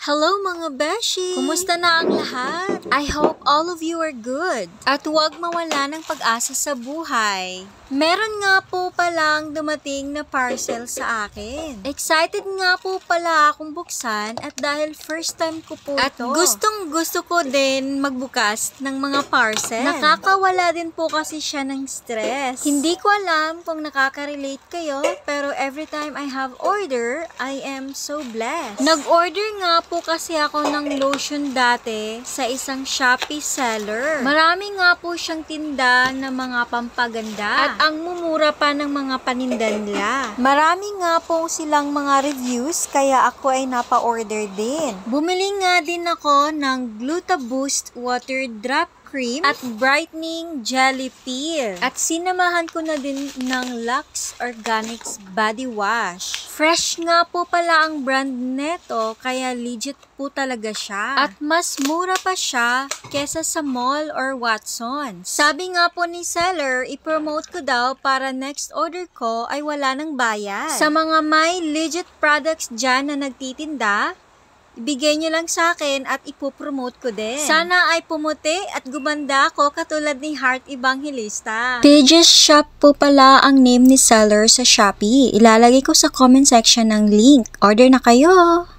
Hello mga beshi! Kumusta na ang lahat? I hope all of you are good. At huwag mawala ng pag-asa sa buhay. Meron nga po palang dumating na parcel sa akin. Excited nga po pala akong buksan at dahil first time ko po at ito. At gustong gusto ko din magbukas ng mga parcel. Nakakawala din po kasi siya ng stress. Hindi ko alam kung nakaka-relate kayo pero every time I have order, I am so blessed. Nag-order nga po kasi ako ng lotion dati sa isang Shopee seller. Marami nga po siyang tinda na mga pampaganda at ang mumura pa ng mga paninda nila. Marami nga po silang mga reviews kaya ako ay napa-order din. Bumili nga din ako ng Glutaboost Water Drop Cream at Brightening Jelly Peel. At sinamahan ko na din ng Lux Organics Body Wash. Fresh nga po pala ang brand neto kaya legit po talaga siya. At mas mura pa siya kesa sa mall or Watsons. Sabi nga po ni seller, i-promote ko daw para next order ko ay wala ng bayad. Sa mga may legit products dyan na nagtitinda, ibigay nyo lang sa akin at ipopromote ko din. Sana ay pumuti at gumanda ako katulad ni Heart Evangelista. Pages Shop po pala ang name ni seller sa Shopee. Ilalagay ko sa comment section ng link. Order na kayo!